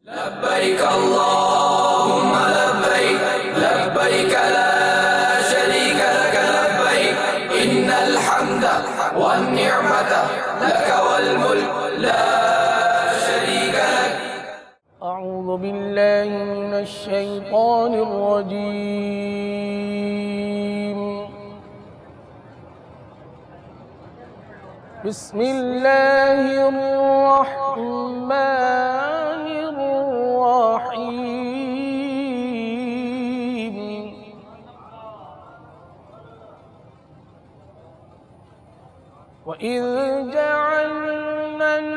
लब्बैक अल्लाहुम्मा लब्बैक लब्बैक ला शरीक लक लब्बैक इन्नल हम्दा one निअमता luck वल मुल्क ला शरीक लक। अऊज़ु बिल्लाहि मिनश शैतानिर रजीम। बिस्मिल्लाहिर रहमानिर रहीम। वइज़ जअलनल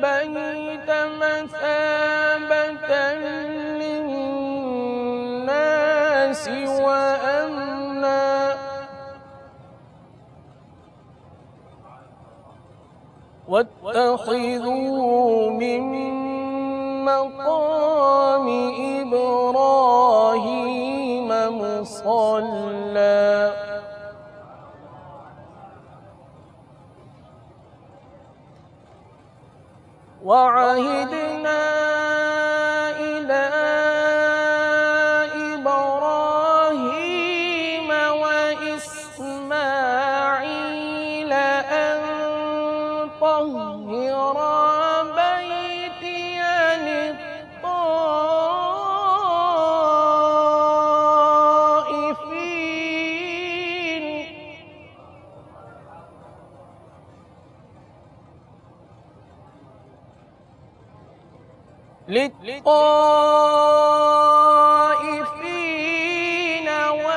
बैत मसाबतन लिन्नासि वअमना वत्तखिज़ू मिन मक़ामि इब्राहीम मुसल्ला वअहिदना इला इब्राहीम व इस्माईल अन तह्हिरा बैतिय लित्ताइफीन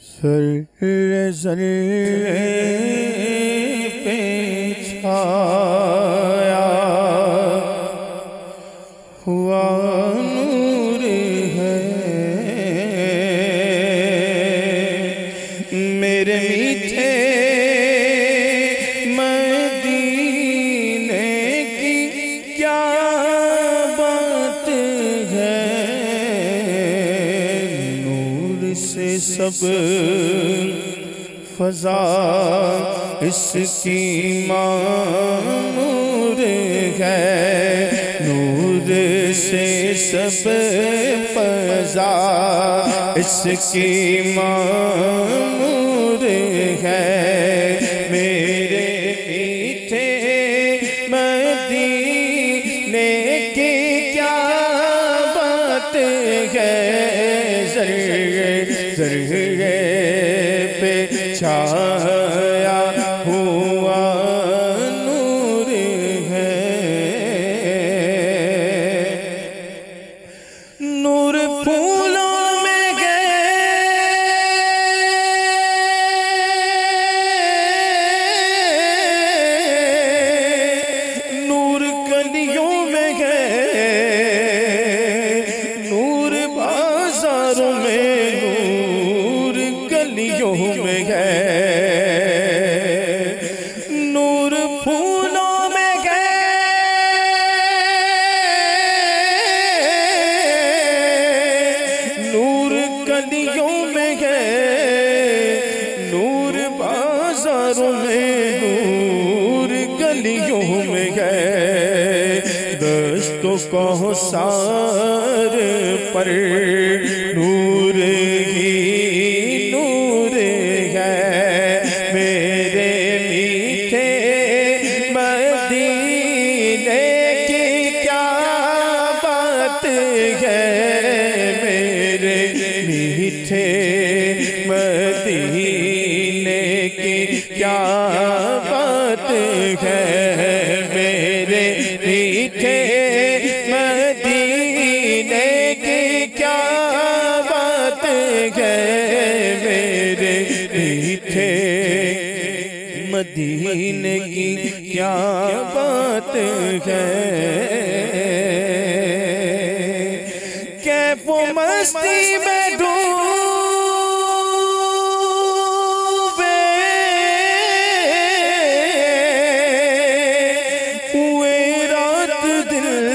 सर पे छाया हुआ नूर है मेरे मीठे मदीने की क्या बात है नूर से सब फज़ा इसकी मामूर है नूर से सब फज़ा इसकी मामूर है मेरे मीठे मदीने की क्या बात है ज़र्रे पे छाया हुआ नूर है नूर फूलों में नूर कलियों में है रुखसार पर नूर ही नूर है। मेरे मीठे मदीने की क्या बात है, मेरे मीठे मदीने की क्या बात है, मेरे मीठे मदीने की क्या बात है, मेरे मीठे मदीने की क्या बात है। कैफो मस्ती में डूबे हुए रात दिल,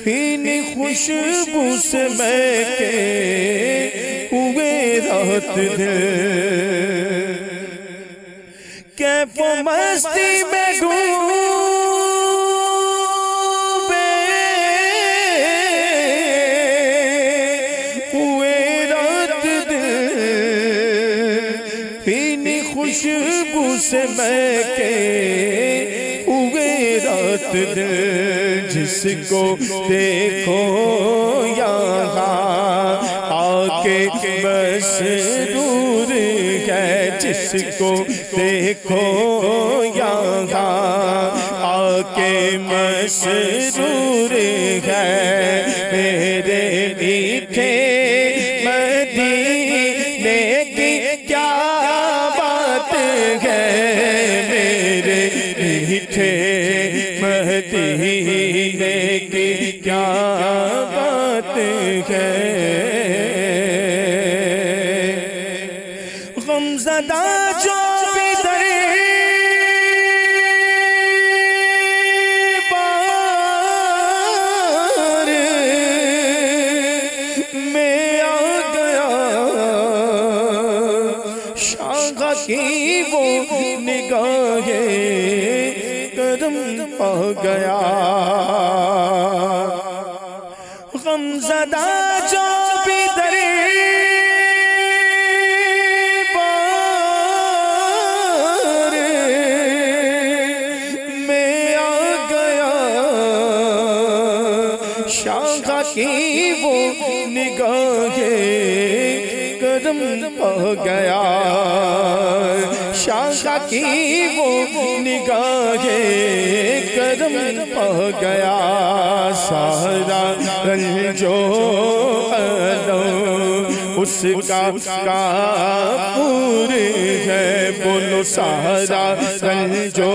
भीनी खुशबू से महके हुए रात दिल। कैफो मस्ती में डूबे हुए रात दिल, भीनी खुशबू से महके हुए रात दिल। जिसको देखो यहाँ आके मसरूर है, जिसको देखो यहाँ आके मसरूर है। मेरे मीठे मदीने की क्या बात है, मेरे मीठे मदीने की क्या बात है। गमज़दा जो भी दरबार में आ गया, शागा की वो निगाहें करम पा गया। गमज़दा जो भी शाखा की वो निगाहें करम पा गया, शाखा की वो निगाहें करम पा गया। सारा रंजो उसका काफूर है, बोलो सारा रंजो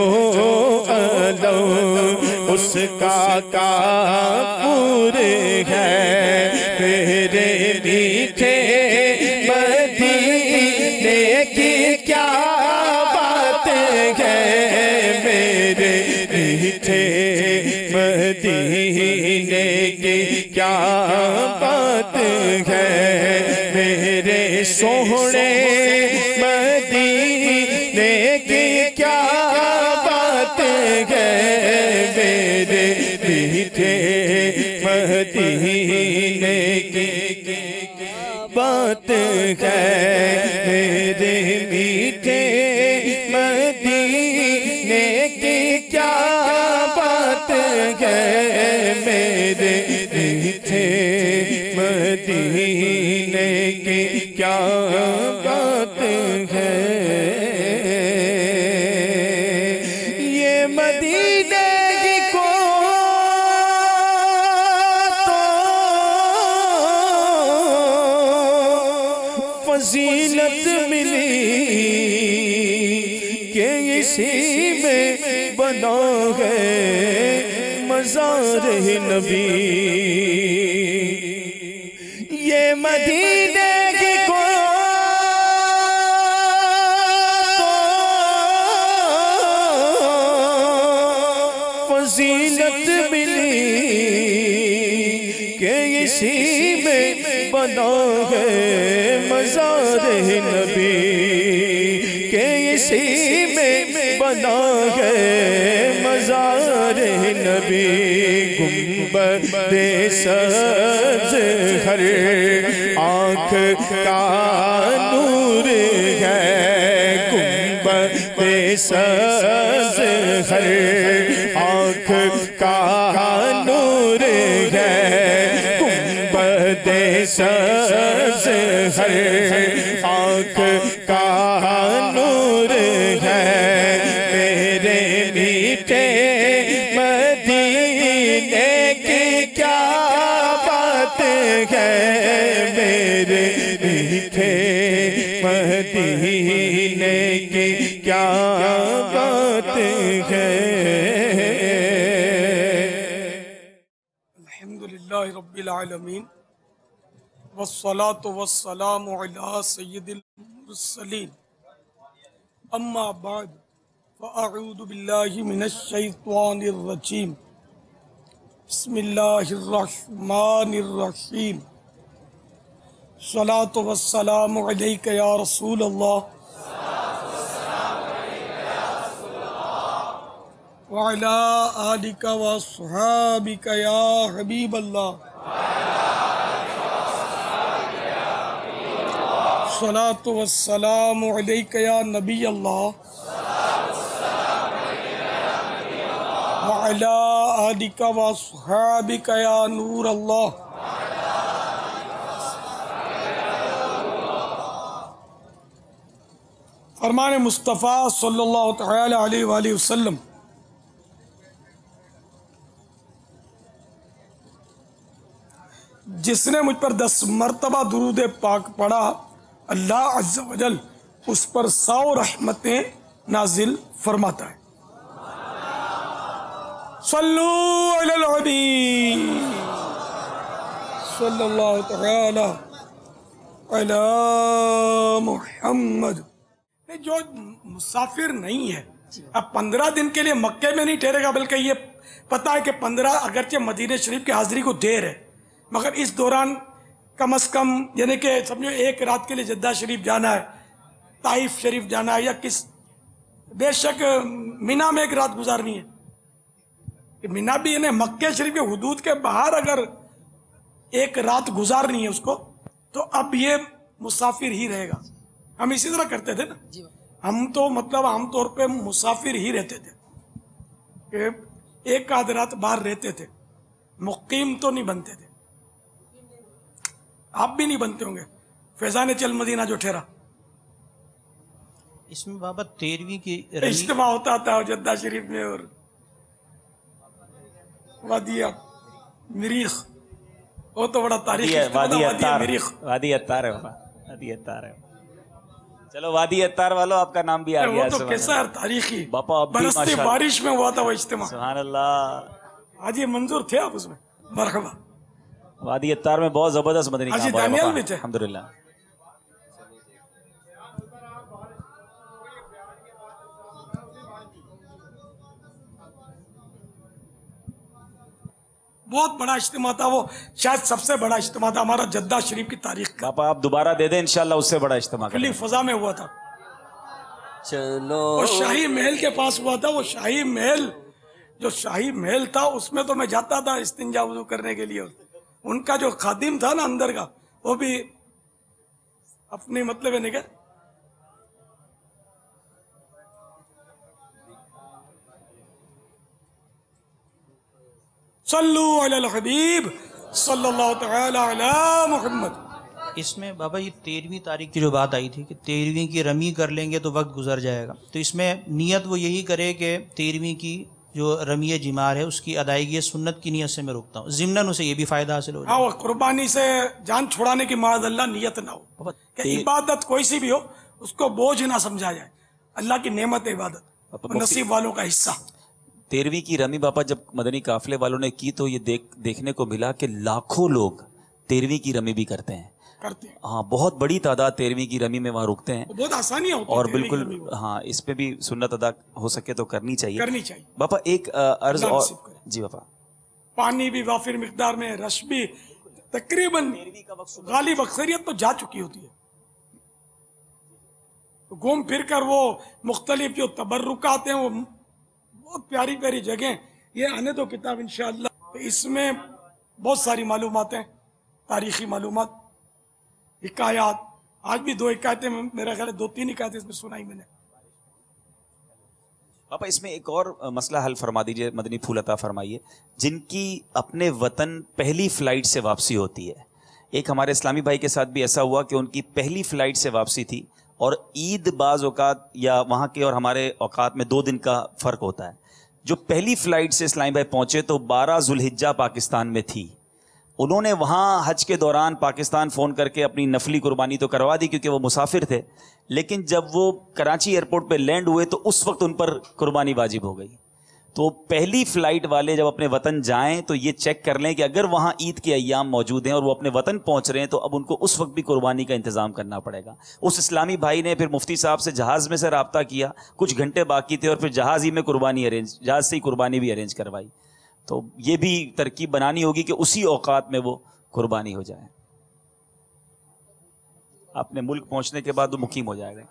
उसका काफूर है। मेरे मीठे मदीने की क्या बात है, मेरे मीठे मदीने की क्या बात है। मेरे सोहने मदीने की क्या बात है, मेरे मीठे मदीने की बात है। मेरे मीठे मदीने की क्या बात है, मेरे मीठे मदीने की क्या बात है। ये मदीने की को फजीलत मिली कि इसी में बना है मज़ार-ए नबी। ये मदीने की को फजीलत मिली कि इसी में बना है मज़ार-ए नबी, के इसी में बना है मज़ार-ए नबी। गुंबद सब्ज़ हर आँख का नूर है, गुंबद सब्ज़ हर आँख का नूर है, गुंबद सब्ज़ हर आँख का नूर है। मेरे मीठे मदीने की क्या बात है, मेरे मीठे मदीने की क्या बात है। अल्हम्दुलिल्लाह रब्बिल आलमीन वस्सलातु वस्सलामु अला सय्यिदिल मुरसलीन अम्मा बाद फ़अऊज़ु बिल्लाहि मिनश शैतानिर रजीम बिस्मिल्लाहिर रहमानिर रहीम सलातु वस्सलामु अलैका या रसूल अल्लाह व अला आलिका व अस्हाबिका या हबीब अल्लाह सलातु वस्सलामु अलैका या नबी अल्लाह व अला आलिका व अस्हाबिका या नूर अल्लाह। फरमान मुस्तफ़ा सल्लल्लाहु तआला अलैहि वसल्लम जिसने मुझ पर 10 मरतबा दुरूद पाक पढ़ा, अल्लाह अज़्ज़ा वजल उस पर 100 रहमतें नाजिल फरमाता है। सल्लू अलल हबीब सल्लल्लाहु तआला अला मुहम्मद। जो मुसाफिर नहीं है, अब 15 दिन के लिए मक्के में नहीं ठहरेगा, बल्कि ये पता है कि 15 अगरचे मदीने शरीफ की हाजिरी को देर है, मगर इस दौरान कम अज़ कम यानी कि समझो 1 रात के लिए जद्दा शरीफ जाना है, ताइफ शरीफ जाना है, या किस बेशक मीना में 1 रात गुजारनी है। मीना भी यानी मक्के शरीफ के हुदूद के बाहर अगर 1 रात गुजारनी है उसको, तो अब ये मुसाफिर ही रहेगा। हम इसी तरह करते थे ना, हम तो मतलब आमतौर पे मुसाफिर ही रहते थे, 1 आध रात बाहर रहते थे, मुकीम तो नहीं बनते थे। आप भी नहीं बनते होंगे। फैजान चल मदीना जो ठहरा, इसमें बाबा 13वीं की इज्तिमा होता था जद्दा शरीफ में, और वादिया मिरीख, वो तो बड़ा तारीख है। वादी अत्तार है बाबा, वादी अत्तार है। चलो वादी अत्तार वालों, आपका नाम भी आ गया। वो तो कैसा है तारीखी, बापा बरसती बारिश में हुआ था वो इज्तिमा। सुभान अल्लाह। आज ये मंजूर थे आप उसमें? मरहबा। वादी अत्तार में बहुत जबरदस्त मदनी काम हुआ दानियाल भी थे अल्हम्दुलिल्लाह। बहुत बड़ा इज्तिमा था वो, शायद सबसे बड़ा इज्तिमा था हमारा जद्दा शरीफ की तारीख का। पापा आप दोबारा दे दें इंशाल्लाह, उससे बड़ा इज्तिमा खुली फजा में हुआ था। चलो वो शाही महल के पास हुआ था। वो शाही महल, जो शाही महल था उसमें तो मैं जाता था इस्तिंजा वुज़ू करने के लिए। उनका जो खादिम था ना अंदर का, वो भी अपनी मतलब है निकल सल्लू अलल हबीब सल्लल्लाहु तआला अला मुहम्मद। इसमें बाबा ये 13वीं तारीख की जो बात आई थी कि 13वीं की रमी कर लेंगे तो वक्त गुजर जाएगा, तो इसमें नियत वो यही करे कि 13वीं की जो रमी जिमार है उसकी अदायगी सुन्नत की नियत से मैं रुकता हूँ, ज़िम्नन उसे ये भी फायदा हासिल हो जाए। हाँ, कुर्बानी से जान छुड़ाने की माद अल्लाह नियत ना हो कि इबादत कोई सी भी हो उसको बोझ ना समझा जाए। अल्लाह की नेमत है इबादत, नसीब वालों का हिस्सा। 13वीं की रमी बापा जब मदनी काफिले वालों ने की तो ये देखने को मिला कि लाखों लोग 13वीं की रमी भी करते हैं। हाँ, बहुत बड़ी तादाद 13वीं की रमी में वहाँ रुकते हैं। बहुत आसानी होती है और बिल्कुल हाँ, इस पे भी सुन्नत अदा हो सके तो करनी चाहिए। बापा एक अर्ज और जी बापा, पानी भी वाफिर मिकदार में, रश भी तकरीबन गालिब अक्सरियत तो जा चुकी होती है। तो घूम फिर कर वो मुख्तलिफ जो तबर्रुकात हैं, वो बहुत प्यारी प्यारी जगह, ये आने दो किताब इंशाअल्लाह। तो इसमें बहुत सारी मालूमात हैं, तारीखी मालूमात, हिकायात। आज भी 2 हिकायतें, मेरा ख्याल है 2-3 हिकायतें इसमें सुनाई मैंने। पापा इसमें एक और मसला हल फरमा दीजिए, मदनी फूल अता फरमाइए। जिनकी अपने वतन पहली फ्लाइट से वापसी होती है, एक हमारे इस्लामी भाई के साथ भी ऐसा हुआ कि उनकी पहली फ्लाइट से वापसी थी और ईद बाज़ औकात या वहाँ के और हमारे औकात में 2 दिन का फ़र्क होता है। जो पहली फ्लाइट से इस्लामी भाई पहुँचे तो 12 ज़ुल्हिज्जा पाकिस्तान में थी। उन्होंने वहाँ हज के दौरान पाकिस्तान फ़ोन करके अपनी नफली कुर्बानी तो करवा दी क्योंकि वो मुसाफिर थे, लेकिन जब वो कराची एयरपोर्ट पे लैंड हुए तो उस वक्त उन पर कुर्बानी वाजिब हो गई। तो पहली फ़्लाइट वाले जब अपने वतन जाएं तो ये चेक कर लें कि अगर वहाँ ईद के अय्याम मौजूद हैं और वो अपने वतन पहुँच रहे हैं तो अब उनको उस वक्त भी कुर्बानी का इंतज़ाम करना पड़ेगा। उस इस्लामी भाई ने फिर मुफ्ती साहब से जहाज़ में से रब्ता किया, कुछ घंटे बाकी थे और फिर जहाज़ ही में कुर्बानी जहाज़ से ही कुर्बानी भी अरेंज करवाई। तो ये भी तरकीब बनानी होगी कि उसी औकात में वो कुर्बानी हो जाए। अपने मुल्क पहुंचने के बाद वो मुकीम हो जाएगा।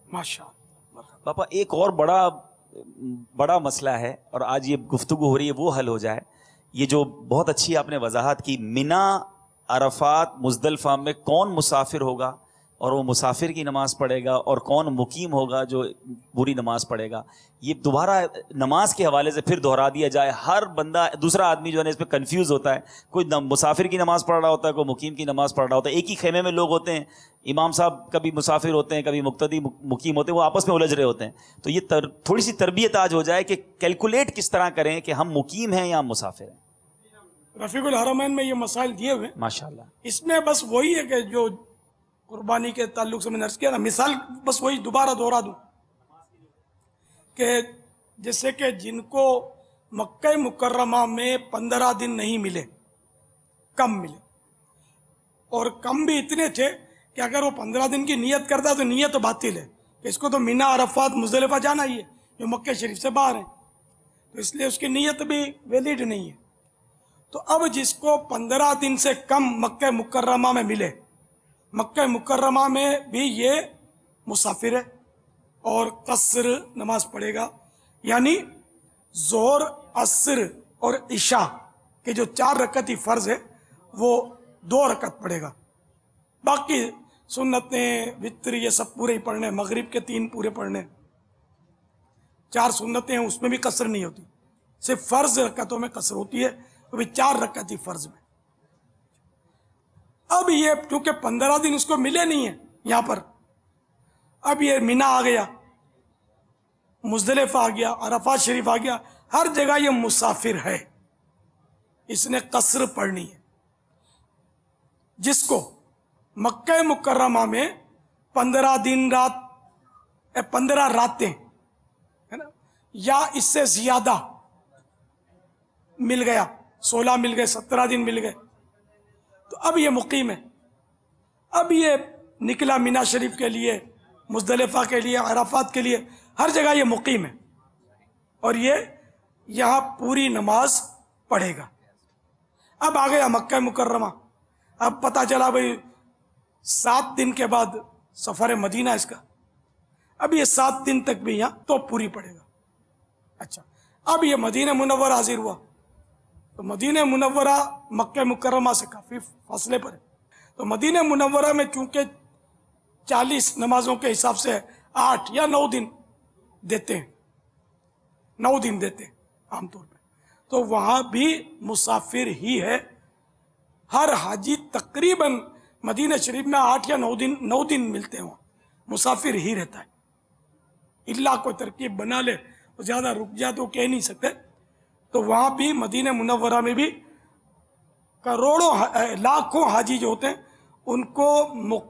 माशाअल्लाह। पापा एक और बड़ा मसला है और आज ये गुफ्तगू हो रही है, वो हल हो जाए। ये जो बहुत अच्छी आपने वजाहत की, मिना, अरफात, मुज़दलिफ़ा में कौन मुसाफिर होगा और वो मुसाफिर की नमाज़ पढ़ेगा और कौन मुकीम होगा जो बुरी नमाज़ पढ़ेगा, ये दोबारा नमाज के हवाले से फिर दोहरा दिया जाए। हर बंदा, दूसरा आदमी जो है ना, इस पर कन्फ्यूज़ होता है। कोई मुसाफिर की नमाज़ पढ़ रहा होता है, कोई मुकीम की नमाज़ पढ़ रहा होता है। एक ही खेमे में लोग होते हैं, इमाम साहब कभी मुसाफिर होते हैं, कभी मुक्तदी मुकीम होते हैं, वो आपस में उलझ रहे होते हैं। तो ये थोड़ी सी तरबियत आज हो जाए कि कैलकुलेट किस तरह करें कि हम मुकीम हैं या मुसाफिर हैं। रफ़ीकुल हरमैन में ये मसाइल दिए हुए माशाअल्लाह। इसमें बस वही है कि जो कुर्बानी के ताल्लुक से मैंने अर्ज किया ना, मिसाल बस वही दोबारा दोहरा दूं कि जैसे कि जिनको मक्का मुकर्रमा में 15 दिन नहीं मिले, कम मिले, और कम भी इतने थे कि अगर वो 15 दिन की नियत करता तो नियत तो बातिल है कि इसको तो मीना, अरफात, मुज़दलिफ़ा जाना ही है जो मक्का शरीफ से बाहर है, तो इसलिए उसकी नियत भी वैलिड नहीं है। तो अब जिसको 15 दिन से कम मक्का मुकर्रमा में मिले, मक्का मुकर्रमा में भी ये मुसाफिर है और कसर नमाज पढ़ेगा, यानी ज़ोहर, असर और इशा के जो 4 रकअती फ़र्ज है वो 2 रकअत पढ़ेगा। बाकी सुन्नतें, वित्र, ये सब पूरे ही पढ़ने, मगरिब के 3 पूरे पढ़ने, 4 सुन्नतें हैं उसमें भी कसर नहीं होती, सिर्फ फ़र्ज रकअतों में कसर होती है, वो भी 4 रकअती फ़र्ज में। अब ये क्योंकि 15 दिन उसको मिले नहीं है यहाँ पर, अब ये मीना आ गया, मुज़दलिफ़ा आ गया, अरफात शरीफ आ गया, हर जगह ये मुसाफिर है, इसने कसर पढ़नी है। जिसको मक्का मुकर्रमा में 15 दिन रात, 15 रातें है ना, या इससे ज्यादा मिल गया, 16 मिल गए, 17 दिन मिल गए, तो अब ये मुकीम है। अब ये निकला मीना शरीफ के लिए, मुज़दलिफ़ा के लिए, अराफात के लिए, हर जगह ये मुकीम है और ये यहाँ पूरी नमाज पढ़ेगा। अब आ गया मक्का मुकर्रमा, अब पता चला भाई 7 दिन के बाद सफ़र मदीना इसका, अब ये 7 दिन तक भी यहाँ तो पूरी पड़ेगा। अच्छा, अब ये मदीना मुनव्वरा हाजिर हुआ, तो मदीना मुनव्वरा मक्का मुकर्रमा से काफ़ी फासले पर है, तो मदीना मुनव्वरा में चूंकि 40 नमाजों के हिसाब से 8 या 9 दिन देते हैं, 9 दिन देते हैं आमतौर पे, तो वहाँ भी मुसाफिर ही है। हर हाजी तकरीबन मदीना शरीफ में 8 या 9 दिन मिलते हैं, वहाँ मुसाफिर ही रहता है। इल्ला कोई तरकीब बना ले तो ज़्यादा रुक जाए तो कह नहीं सकते, तो वहाँ भी मदीना मुनव्वरा में भी करोड़ों लाखों हाजी जो होते हैं उनको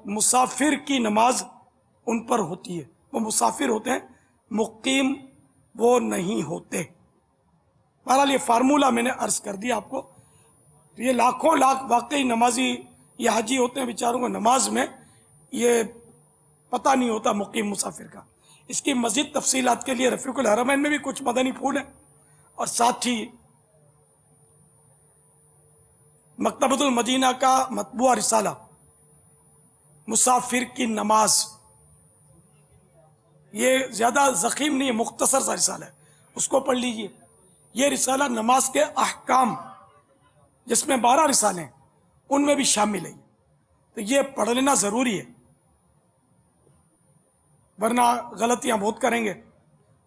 मुसाफिर की नमाज उन पर होती है, वो मुसाफिर होते हैं, मुकीम वो नहीं होते। बहरहाल ये फार्मूला मैंने अर्ज कर दिया आपको। ये लाखों लाख वाकई नमाजी या हाजी होते हैं, बेचारों को नमाज में ये पता नहीं होता मुकीम मुसाफिर का। इसकी मज़ीद तफसीलात के लिए रफ़ीकुल हरमैन में भी कुछ मदनी फूल है और साथ ही मकतबतुल मदीना का मतबूआ रिसाला मुसाफिर की नमाज, ये ज़्यादा ज़ख़ीम नहीं है, मुख्तसर सा रिसाला है, उसको पढ़ लीजिए। ये रिसाला नमाज के अहकाम जिसमें 12 रिसाले हैं उनमें भी शामिल है, तो ये पढ़ लेना ज़रूरी है, वरना गलतियां बहुत करेंगे।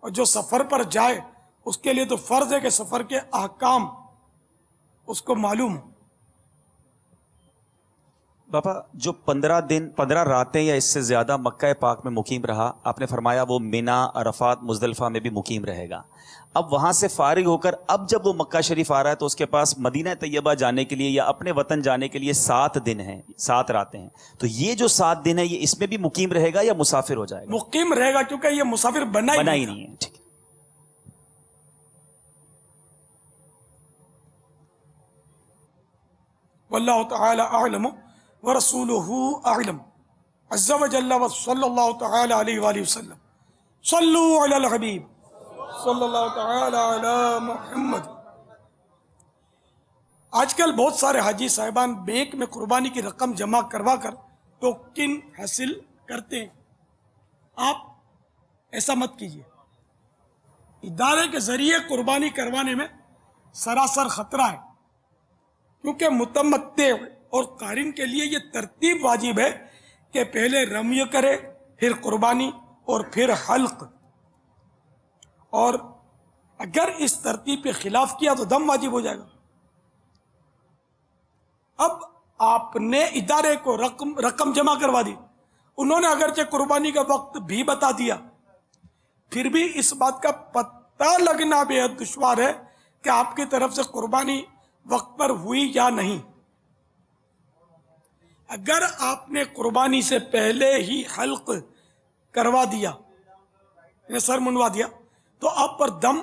और जो सफ़र पर जाए उसके लिए तो फ़र्ज है कि सफ़र के अहकाम उसको मालूम हो। बाबा, जो 15 दिन 15 रातें या इससे ज़्यादा मक्का पाक में मुकीम रहा, आपने फरमाया वो मिना, अरफात, मुज़दलिफ़ा में भी मुकीम रहेगा। अब वहाँ से फारिग होकर अब जब वो मक्का शरीफ आ रहा है तो उसके पास मदीना तैयबा जाने के लिए या अपने वतन जाने के लिए 7 दिन हैं, 7 रातें हैं। तो ये जो 7 दिन है ये इसमें भी मुकीम रहेगा या मुसाफिर हो जाएगा? मुकीम रहेगा, क्योंकि ये मुसाफिर बना ही नहीं है। ठीक है। वल्लाहु तआला अअलम व रसूलुहु अअलम अज़्ज़ा व जल्ला व सल्लल्लाहु तआला अलैहि वसल्लम। सल्लु अलल हबीब सल्लल्लाहु तआला अला मुहम्मद। आजकल बहुत सारे हाजी साहिबान बैंक में कुर्बानी की रकम जमा करवा कर टोकन हासिल करते हैं। आप ऐसा मत कीजिए। इदारे के जरिए कुर्बानी करवाने में सरासर खतरा है, क्योंकि मुतमत्ते और कारिन के लिए ये तरतीब वाजिब है कि पहले रमी करे, फिर कुर्बानी और फिर हल्क। और अगर इस तरतीब के खिलाफ किया तो दम वाजिब हो जाएगा। अब आपने इदारे को रकम जमा करवा दी, उन्होंने अगरचे कुर्बानी का वक्त भी बता दिया, फिर भी इस बात का पता लगना बेहद दुश्वार है कि आपकी तरफ से कुर्बानी वक्त पर हुई या नहीं। अगर आपने कुर्बानी से पहले ही हल्क करवा दिया, सर मुंडवा दिया, तो आप पर दम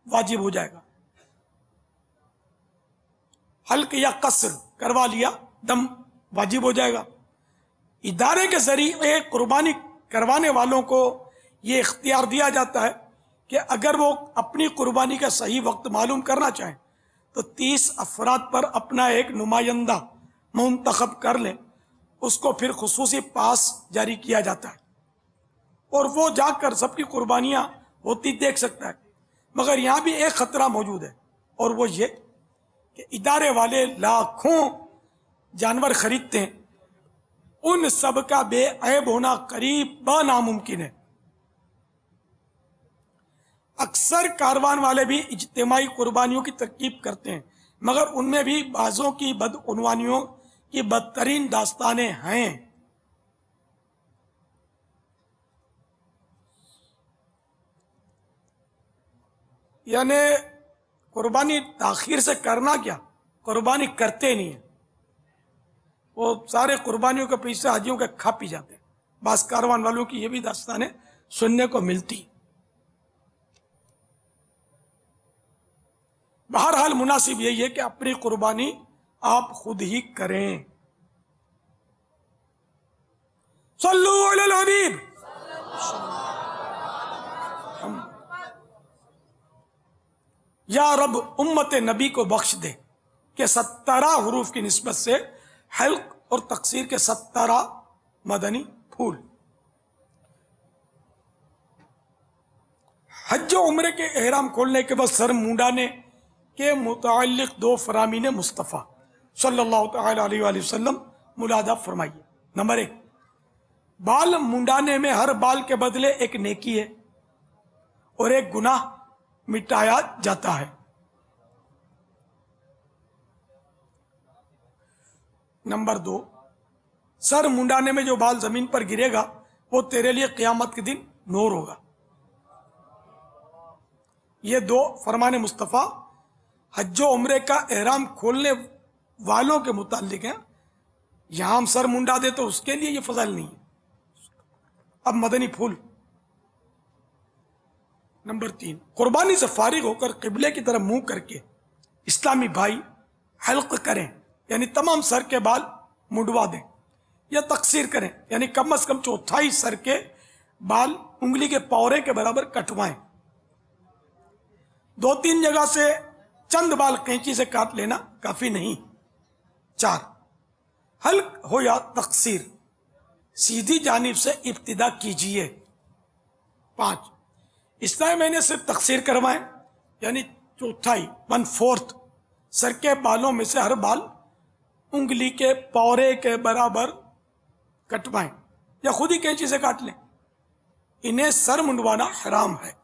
वाजिब हो जाएगा। हल्क या कसर करवा लिया, दम वाजिब हो जाएगा। इदारे के जरिए कुर्बानी करवाने वालों को ये इख्तियार दिया जाता है कि अगर वो अपनी कुर्बानी का सही वक्त मालूम करना चाहें तो 30 अफराद पर अपना एक नुमाइंदा मुंतखब कर लें। उसको फिर खुसूसी पास जारी किया जाता है और वो जाकर सबकी कुर्बानियाँ होती देख सकता है। मगर यहाँ भी एक ख़तरा मौजूद है, और वो ये कि इदारे वाले लाखों जानवर खरीदते हैं, उन सब का बेऐब होना करीब नामुमकिन है। अक्सर कारवान वाले भी इज्तिमाई कुर्बानियों की तरकीब करते हैं, मगर उनमें भी बाज़ों की बदउनवानियों की बदतरीन दास्तानें हैं। यानी कुर्बानी ताखीर से करना क्या, कुर्बानी करते नहीं है, वो सारे कुर्बानियों के पैसे हाजियों के खा पी जाते हैं। बास कारवान वालों की ये भी दास्तानें सुनने को मिलती। बहरहाल मुनासिब यही है कि अपनी कुर्बानी आप खुद ही करें। सल्लु अलल हबीब। या रब उम्मत नबी को बख्श दे कि 17 हुरूफ की निस्बत से हल्क और तकसीर के 17 मदनी फूल। हज और उम्रे के एहराम खोलने के बाद सर मुंडाने के मुताल्लिक 2 फरामीन मुस्तफ़ा सल्लल्लाहु तआला अलैहि वसल्लम मुलादा फरमाइए। नंबर 1, बाल मुंडाने में हर बाल के बदले एक नेकी है और एक गुनाह मिटाया जाता है। नंबर 2, सर मुंडाने में जो बाल जमीन पर गिरेगा वो तेरे लिए क़यामत के दिन नूर होगा। ये 2 फरमान मुस्तफ़ा हज और उम्रे का एहराम खोलने वालों के मुताल्लिक हैं। यहां हम सर मुंडा दे तो उसके लिए ये फजल नहीं है। अब मदनी फूल। नंबर 3, कुर्बानी से फारिग होकर किबले की तरफ मुंह करके इस्लामी भाई हल्क करें, यानी तमाम सर के बाल मुंडवा दें, या तकसीर करें, यानी कम से कम 1/4 सर के बाल उंगली के पौरे के बराबर कटवाएं। 2-3 जगह से चंद बाल कैंची से काट लेना काफी नहीं। 4, हल्क हो या तकसीर सीधी जानिब से इब्तिदा कीजिए। 5, इस महीने सिर्फ तकसीर करवाएं, यानी चौथाई 1/4 सर के बालों में से हर बाल उंगली के पौरे के बराबर कटवाएं या खुद ही कैंची से काट लें। इन्हें सर मुंडवाना हराम है।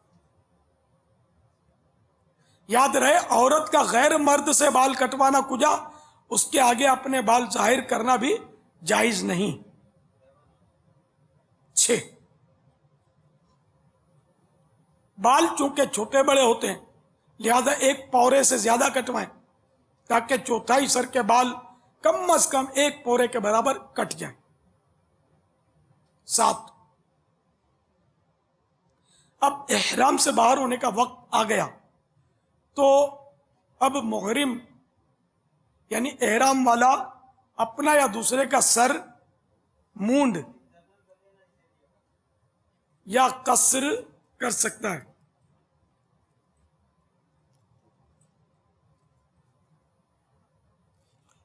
याद रहे, औरत का गैर मर्द से बाल कटवाना कुजा, उसके आगे अपने बाल जाहिर करना भी जायज नहीं। 6 बाल चूंकि छोटे बड़े होते हैं, लिहाजा एक पौरे से ज्यादा कटवाएं ताकि चौथाई सर के बाल कम से कम एक पौरे के बराबर कट जाएं। 7 अब एहराम से बाहर होने का वक्त आ गया, तो अब मुहरिम यानी एहराम वाला अपना या दूसरे का सर मूंड या कसर कर सकता है।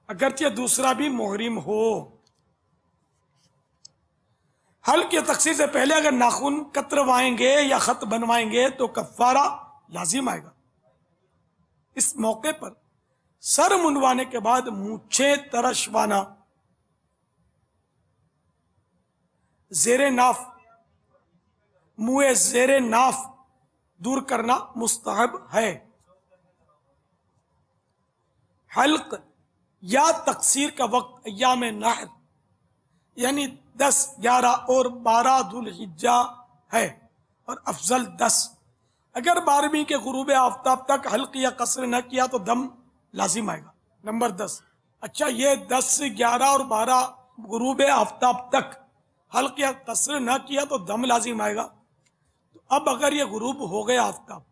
अगरचे दूसरा भी मुहरिम हो। हल्क या तकसीर से पहले अगर नाखून कतरवाएंगे या खत बनवाएंगे तो कफ्फारा लाजिम आएगा। इस मौके पर सर मुंडवाने के बाद मूछे तरशवाना, जेरे नाफ मुए जेरे नाफ दूर करना मुस्तहब है। हल्क या तकसीर का वक्त अय्याम नहर यानी 10, 11 और 12 दुल्हिज्जा है और अफजल 10। अगर 12वीं के गुरूब आफ्ताब तक हल्क या कसर न किया तो दम लाजिम आएगा। नंबर 10। अच्छा, ये 10, 11 और 12 गुरूब आफ्ताब तक हल्क या कसर न किया तो दम लाजिम आएगा। तो अब अगर ये गुरूब हो गया आफ्ताब,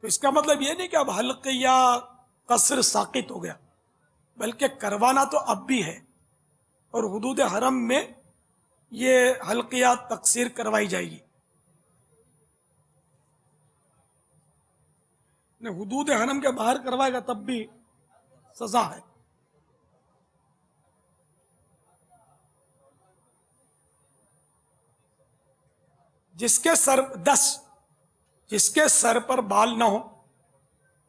तो इसका मतलब ये नहीं कि अब हल्क या कसर साकित हो गया, बल्कि करवाना तो अब भी है और हुदूद हरम में ये हल्क या तकसीर करवाई जाएगी। ने हुदूद हरम के बाहर करवाएगा तब भी सजा है। जिसके सर पर बाल ना हो,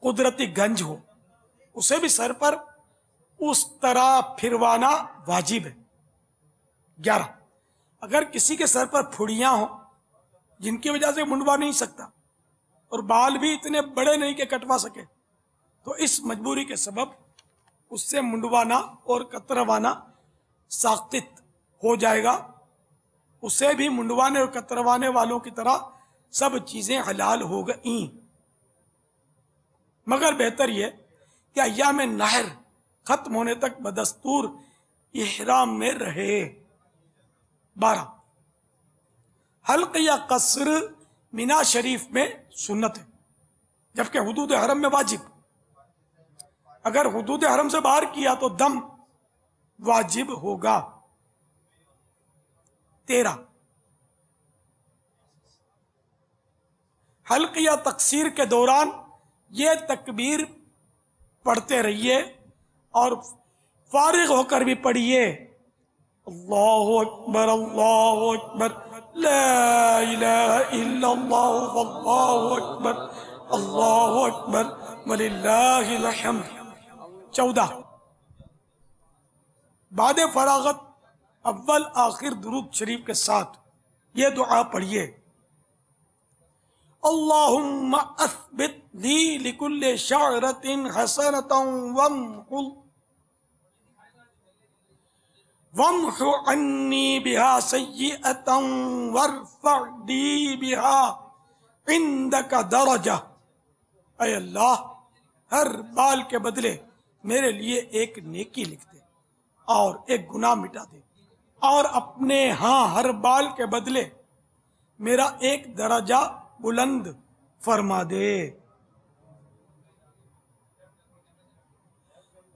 कुदरती गंज हो, उसे भी सर पर उस तरह फिरवाना वाजिब है। 11 अगर किसी के सर पर फुड़ियां हो जिनकी वजह से मुंडवा नहीं सकता और बाल भी इतने बड़े नहीं कि कटवा सके, तो इस मजबूरी के सबब उससे मुंडवाना और कतरवाना साकित हो जाएगा। उसे भी मुंडवाने और कतरवाने वालों की तरह सब चीजें हलाल हो गई, मगर बेहतर यह कि अय्याम नहर खत्म होने तक बदस्तूर इहराम में रहे। 12 हल्क या कसर मिना शरीफ में सुन्नत है, जबकि हुदूद हरम में वाजिब। अगर हुदूद हरम से बाहर किया तो दम वाजिब होगा। 13 हल्क या तकसीर के दौरान ये तकबीर पढ़ते रहिए और फारिग होकर भी पढ़िए। अल्लाहु अकबर, अल्लाहु अकबर, ला इलाहा इल्लल्लाह, वल्लाहु अकबर, अल्लाहु अकबर, वलिल्लाहिल हम्द। 14 बाद फरागत अव्वल आखिर दुरूद शरीफ के साथ ये दुआ पढ़िए। अल्लाहुम्मा अस्बित ली लिकुल्li शाअरतिन हसनतन वम्हु अन्नी बिहा सय्यअतन वरफ़अनी बिहा इंदका दरजा। ऐ अल्लाह, हर बाल के बदले मेरे लिए एक नेकी लिख दे और एक गुनाह मिटा दे, और अपने हाँ हर बाल के बदले मेरा एक दर्जा बुलंद फरमा दे।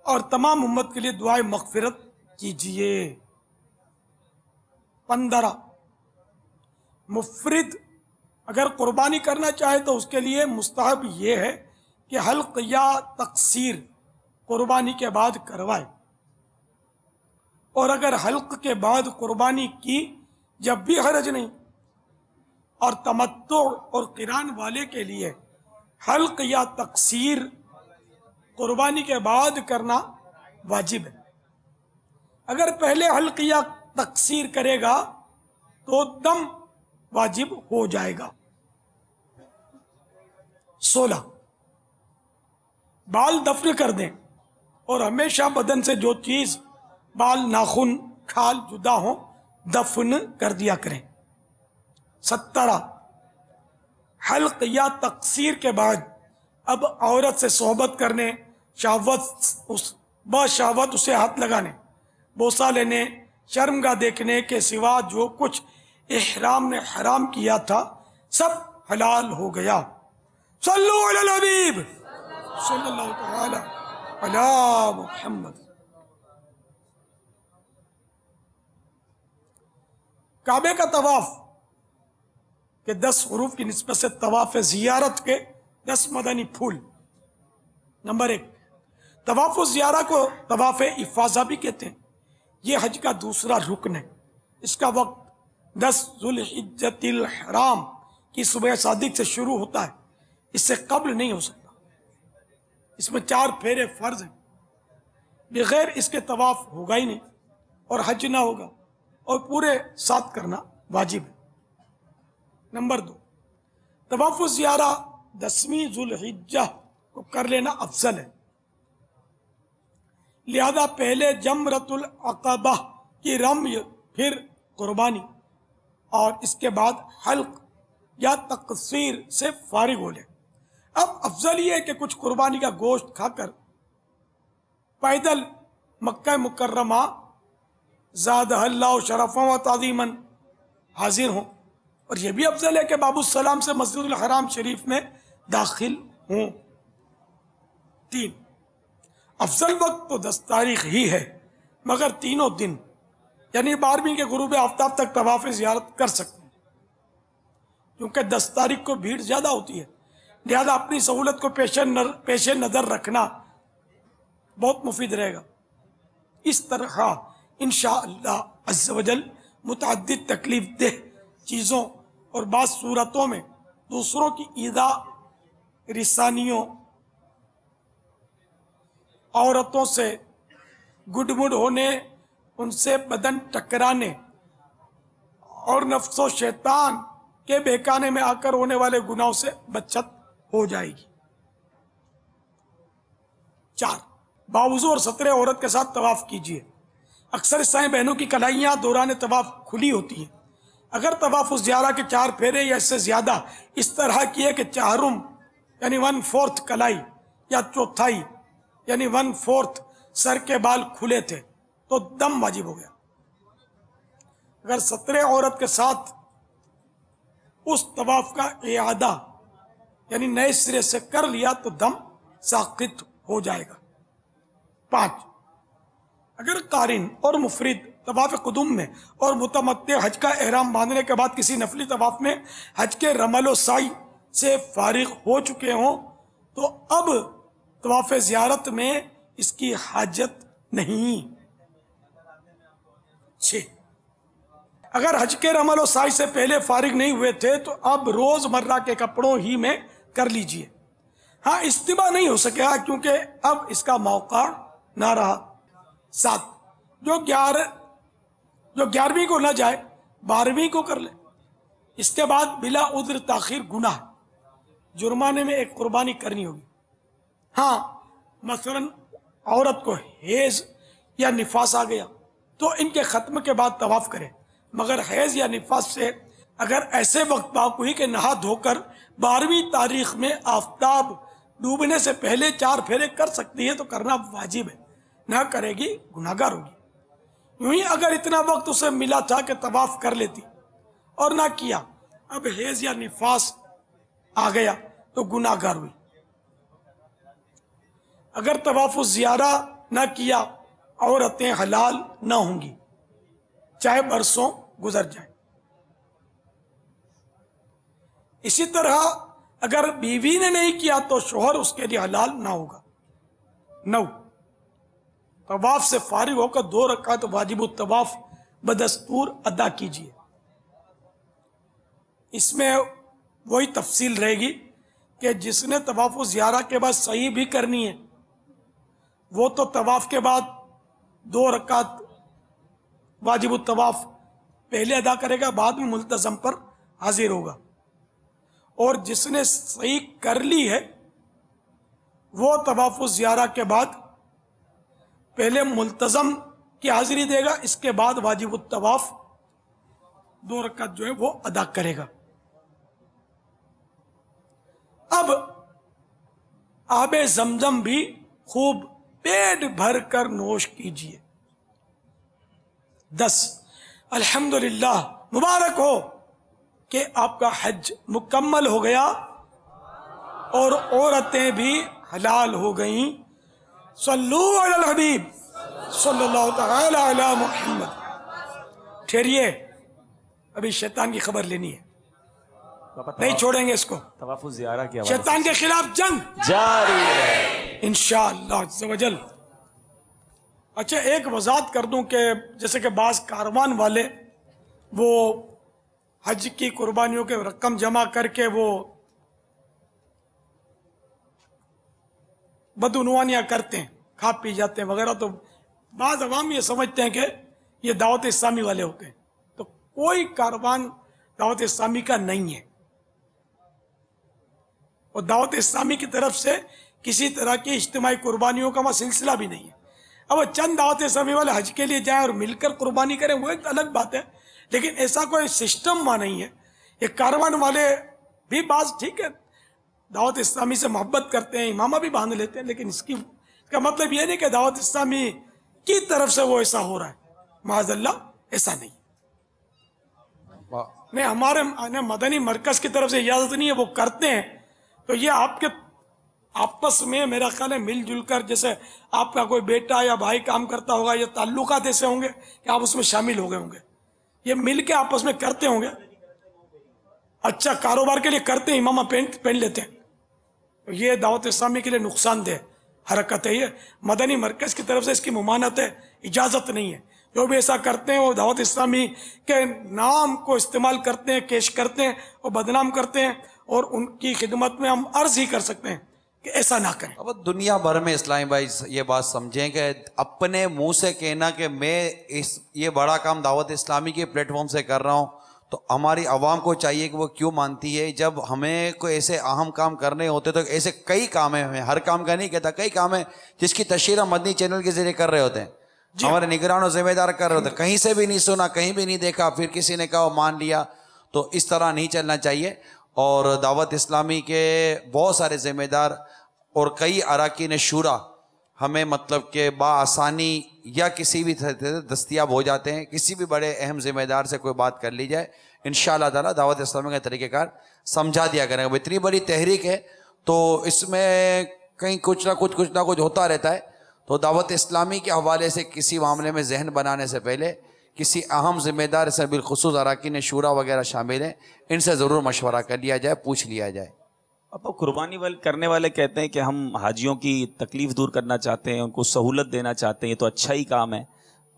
और तमाम उम्मत के लिए दुआए मग़फ़िरत कीजिए। 15 मुफरिद अगर कुर्बानी करना चाहे तो उसके लिए मुस्तहब ये है कि हल्क या तकसीर कुर्बानी के बाद करवाए, और अगर हल्क के बाद कुर्बानी की जब भी हरज नहीं, और तमत्तु और क़िरान वाले के लिए हल्क या तकसीर कुर्बानी के बाद करना वाजिब है। अगर पहले हल्क या तकसीर करेगा तो दम वाजिब हो जाएगा। 16 बाल दफन कर दें और हमेशा बदन से जो चीज बाल, नाखून, खाल जुदा हो दफन कर दिया करें। 17 हल्क या तकसीर के बाद अब औरत से सोहबत करने, शाहवत उसे हाथ लगाने, बोसा लेने, शर्मगाह देखने के सिवा जो कुछ इहराम ने हराम किया था सब हलाल हो गया। सल्लु अलल हबीब सल्लल्लाहु तआला अला मुहम्मद। काबे का तवाफ के 10 हुरूफ की निस्बत से तवाफ ज़ियारत के 10 मदनी फूल। नंबर 1 तवाफ ज़ियारा को तवाफ इफ़ाज़ा भी कहते हैं। यह हज का दूसरा रुकन है। इसका वक्त 10 ज़ुल्हिज्जतिल हराम की सुबह सादिक से शुरू होता है, इससे कब्ल नहीं हो सकता। इसमें 4 फेरे फर्ज हैं, बगैर इसके तवाफ होगा ही नहीं और हज ना होगा, और पूरे 7 करना वाजिब है। नंबर 2 तवाफ ज़ियारा 10वीं ज़ुल्हिज्जा को कर लेना अफजल है। लिहाजा पहले जमरतुल अक़बा की रम्य, फिर कुर्बानी और इसके बाद हल्क या तकसीर से फारिग हो ले। अब अफजल ये है कि कुछ कुर्बानी का गोश्त खाकर पैदल मक्का मुकर्रमा ज़ादहल्लाहु शरफ़न व ताज़ीमन हाजिर हों, और यह भी अफजल है कि बाबुस्सलाम से मस्जिदुल हराम शरीफ में दाखिल हों। 3 अफजल वक्त तो 10 तारीख ही है, मगर तीनों दिन यानी 12वीं के गुरूब आफ्ताब तक तवाफ़ ज़ियारत कर सकते हैं, क्योंकि 10 तारीख को भीड़ ज़्यादा होती है। लिहाजा अपनी सहूलत को पेश नज़र रखना बहुत मुफीद रहेगा। इस तरह इंशाअल्लाह अज़्ज़ वजल मुतअद्दिद तकलीफ देह चीज़ों और बाज़ सूरतों में दूसरों की ईदा रिसानियों, औरतों से गुडमुड होने, उनसे बदन टकराने और नफ्सो शैतान के बेकाने में आकर होने वाले गुनाहों से बचत हो जाएगी। 4 बावुज़ू और सतरे औरत के साथ तवाफ कीजिए। अक्सर ईसाई बहनों की कलाइयाँ दौरान तवाफ खुली होती हैं। अगर तवाफ ज़ियारा के 4 फेरे या इससे ज़्यादा इस तरह किए कि चारुम यानी 1/4 कलाई या चौथाई यानी 1/4 सर के बाल खुले थे तो दम वाजिब हो गया। अगर सतरे औरत के साथ उस तवाफ का इआदा यानी नए सिरे से कर लिया तो दम साकित हो जाएगा। 5 अगर कारिन और मुफरिद तवाफ कुदुम में और मुतमत्ते हज का एहराम बांधने के बाद किसी नफली तवाफ में हज के रमल साई से फारिग हो चुके हों तो अब तवाफ ज़ियारत में इसकी हाजत नहीं। 6 अगर हज के रमल और साई से पहले फारिग नहीं हुए थे तो अब रोजमर्रा के कपड़ों ही में कर लीजिए। हाँ, इस्तिबा नहीं हो सकेगा क्योंकि अब इसका मौका ना रहा। 7 जो 11वीं को ना जाए 12वीं को कर ले। इसके बाद बिला उद्र ताखिर गुनाह, जुर्माने में एक कुर्बानी करनी होगी। हाँ, मसलन औरत को हैज या निफास आ गया तो इनके ख़त्म के बाद तवाफ करे, मगर हैज या निफास से अगर ऐसे वक्त पाक हुई कि नहा धोकर 12वीं तारीख में आफ्ताब डूबने से पहले 4 फेरे कर सकती है तो करना वाजिब है, ना करेगी गुनाहगार होगी। यूं ही अगर इतना वक्त उसे मिला था कि तवाफ कर लेती और ना किया, अब हैज या निफास आ गया तो गुनाहगार हुई। अगर तवाफ ज़ियारा ना किया औरतें हलाल ना होंगी चाहे बरसों गुजर जाए। इसी तरह अगर बीवी ने नहीं किया तो शोहर उसके लिए हलाल ना होगा। 9 तवाफ से फारिग होकर 2 रकात वाजिब तवाफ बदस्तूर अदा कीजिए। इसमें वही तफसील रहेगी कि जिसने तवाफ़ ज़ियारा के बाद सही भी करनी है वो तो तवाफ़ के बाद 2 रकात वाजिब तवाफ़ पहले अदा करेगा, बाद में मुल्तज़म पर हाजिर होगा। और जिसने सही कर ली है वो तवाफ़ ज़ियारा के बाद पहले मुल्तज़म की हाजिरी देगा, इसके बाद वाजिब तवाफ़ 2 रकात जो है वो अदा करेगा। अब आबे जमजम भी खूब पेट भर कर नोश कीजिए। 10 अल्हम्दुलिल्लाह, मुबारक हो कि आपका हज मुकम्मल हो गया और औरतें भी हलाल हो गईं। सल्लू अलल हबीब सल्लल्लाहु तआला अला मुहम्मद। ठहरिए, अभी शैतान की खबर लेनी है, नहीं छोड़ेंगे इसको। तवाफ़ ज़ियारा की शैतान के खिलाफ जंग जारी है इंशाअल्लाह अज़्ज़ व जल। अच्छा, एक वजाहत कर दूं कि जैसे कि बाज़ कारवान वाले वो हज की कुर्बानियों के रकम जमा करके वो बदउनवानियाँ करते हैं, खा पी जाते हैं वगैरह, तो बाज़ अवाम ये समझते हैं कि ये दावत इस्लामी वाले होते हैं। तो कोई कारवान दावत इस्लामी का नहीं है और दावत इस्लामी की तरफ से किसी तरह की इज्तिमाई कुर्बानियों का वहाँ सिलसिला भी नहीं है। अब चंद दावत इस्लामी वाले हज के लिए जाएं और मिलकर कुर्बानी करें वो एक अलग बात है, लेकिन ऐसा कोई सिस्टम वहाँ नहीं है। ये कारवान वाले भी बात ठीक है, दावत इस्लामी से मोहब्बत करते हैं, इमामा भी बांध लेते हैं, लेकिन इसका मतलब ये नहीं कि दावत इस्लामी की तरफ से वो ऐसा हो रहा है। माज़अल्लाह ऐसा नहीं। नहीं, हमारे मदनी मरकज की तरफ से इजाज़त नहीं है, वो करते हैं। तो ये आपके आपस में मेरा ख्याल है मिलजुल कर, जैसे आपका कोई बेटा या भाई काम करता होगा, ये ताल्लुकात ऐसे होंगे कि आप उसमें शामिल हो गए होंगे, ये मिल के आपस में करते होंगे। अच्छा, कारोबार के लिए करते हैं, इमामा पहन लेते हैं, तो ये दावत इस्लामी के लिए नुकसानदेह हरकत है। ये मदनी मरकज की तरफ से इसकी मुमानत है, इजाज़त नहीं है। जो भी ऐसा करते हैं वो दावत इस्लामी के नाम को इस्तेमाल करते हैं, केश करते हैं और बदनाम करते हैं, और उनकी खिदमत में हम अर्ज ही कर सकते हैं कि ऐसा ना करें। अब दुनिया भर में इस्लामी भाई ये बात समझें कि अपने मुंह से कहना कि मैं ये बड़ा काम दावत इस्लामी के प्लेटफॉर्म से कर रहा हूँ, तो हमारी आवाम को चाहिए कि वो क्यों मानती है। जब हमें कोई ऐसे अहम काम करने होते तो ऐसे कई काम है, हमें हर काम का नहीं कहता, कई काम है जिसकी तशहीर हम मदनी चैनल के जरिए कर रहे होते हैं, हमारे निगरान और जिम्मेदार कर रहे होते हैं। कहीं से भी नहीं सुना, कहीं भी नहीं देखा, फिर किसी ने कहा मान लिया, तो इस तरह नहीं चलना चाहिए। और दावत इस्लामी के बहुत सारे जिम्मेदार और कई अरकान शूरा हमें मतलब कि बाआसानी या किसी भी दस्तियाब हो जाते हैं। किसी भी बड़े अहम जिम्मेदार से कोई बात कर ली जाए, इंशाअल्लाह ताला दावत इस्लामी का तरीक़ेकार समझा दिया करेंगे। इतनी बड़ी तहरीक है तो इसमें कहीं कुछ ना कुछ होता रहता है। तो दावत इस्लामी के हवाले से किसी मामले में जहन बनाने से पहले किसी अहम जिम्मेदार से बिलखुसूस अरकान शूरा वगैरह शामिल हैं, इनसे ज़रूर मशवरा कर लिया जाए, पूछ लिया जाए। अब कुर्बानी करने वाले कहते हैं कि हम हाजियों की तकलीफ दूर करना चाहते हैं, उनको सहूलत देना चाहते हैं, ये तो अच्छा ही काम है,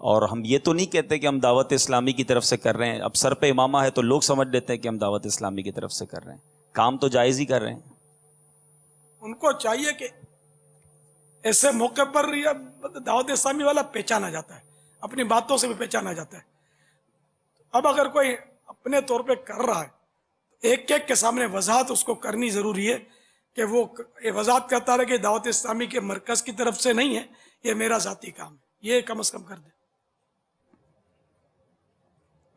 और हम ये तो नहीं कहते कि हम दावत इस्लामी की तरफ से कर रहे हैं। अब सर पे इमामा है तो लोग समझ लेते हैं कि हम दावत इस्लामी की तरफ से कर रहे हैं, काम तो जायज़ ही कर रहे हैं। उनको चाहिए कि ऐसे मौके पर या दावत इस्लामी वाला पहचाना जाता है, अपनी बातों से भी पहचाना जाता है। अब अगर कोई अपने तौर पे कर रहा है, एक एक के सामने वजाहत उसको करनी ज़रूरी है कि वो वजाहत करता रहे कि दावत इस्लामी के मरकज़ की तरफ से नहीं है, ये मेरा ज़ाती काम है, ये कम से कम कर दे,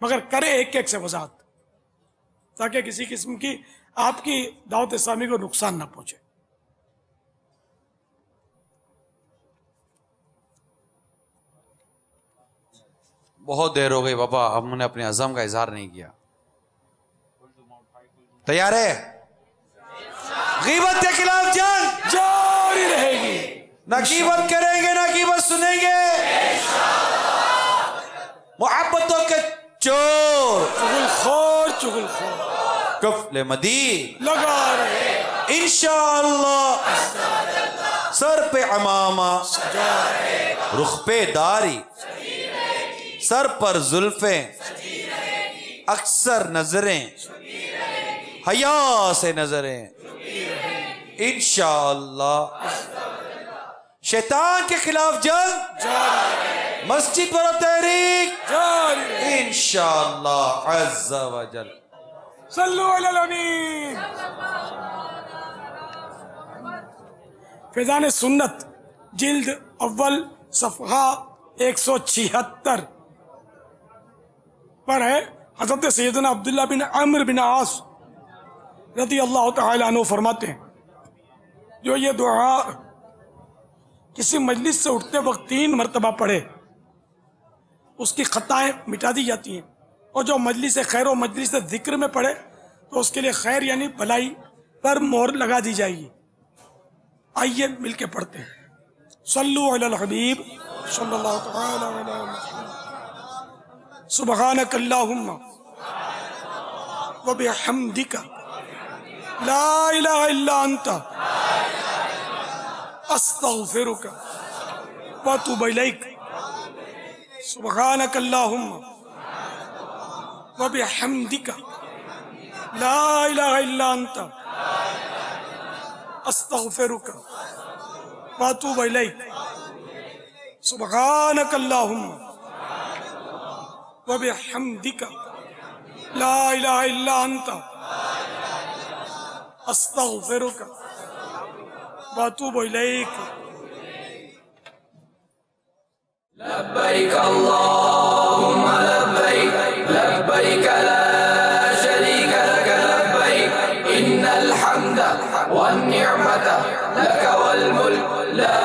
मगर करे एक एक से वजाहत, ताकि किसी किस्म की आपकी दावत इस्लामी को नुकसान ना पहुंचे। बहुत देर हो गई बाबा, हमने अपने अज़म का इजहार नहीं किया। तैयार है? गीबत के खिलाफ जंग जारी रहेगी, ना गीबत करेंगे ना गीबत सुनेंगे, मोहब्बतों के चोर चुगलखोर कफले मदी लगा रहे, इंशाअल्लाह सर पे अमामा, रुख पे दारी, सर पर जुल्फें, अक्सर नजरें, हया से नजरें इंशाअल्लाह। शैतान के खिलाफ जंग जारी, मस्जिद पर तहरीक जारी इंशाअल्लाह अज़्ज़ा व जल। सल्लु अला नबी। फैज़ान सुन्नत जिल्द अव्वल सफ़हा 176 पर है। हज़रत सैयदना अब्दुल्लाह बिन अम्र बिन आस रज़ी अल्लाह तआला अन्हु फरमाते हैं, जो ये दुआ किसी मजलिस से उठते वक्त 3 मरतबा पढ़े उसकी खताएं मिटा दी जाती हैं, और जो मजलिस खैर व मजलिस जिक्र में पढ़े तो उसके लिए खैर यानी भलाई पर मोहर लगा दी जाएगी। आइए मिलके पढ़ते हैं। सल्लु अलल हबीब सल्लल्लाहु तआला अलैहि वसल्लम। सुब्हानक अल्लाहुम्मा व बिहम्दिका ला इलाहा इल्ला अंता अस्तगफिरुका व अतूबु इलैक। सुब्हानक अल्लाहुम्मा व बिहम्दिका ला इलाहा इल्ला अंता अस्तगफिरुका व अतूबु इलैक। सुब्हानक अल्लाहुम्मा व बिहम्दिका ला इलाहा इल्ला अंता अस्तगफिरुका व अतूबु इलैक। लब्बैक अल्लाहुम्मा लब्बैक लब्बैक ला शरीक लक लब्बैक इन्नल हम्द वन निअमत लक वल मुल्क ला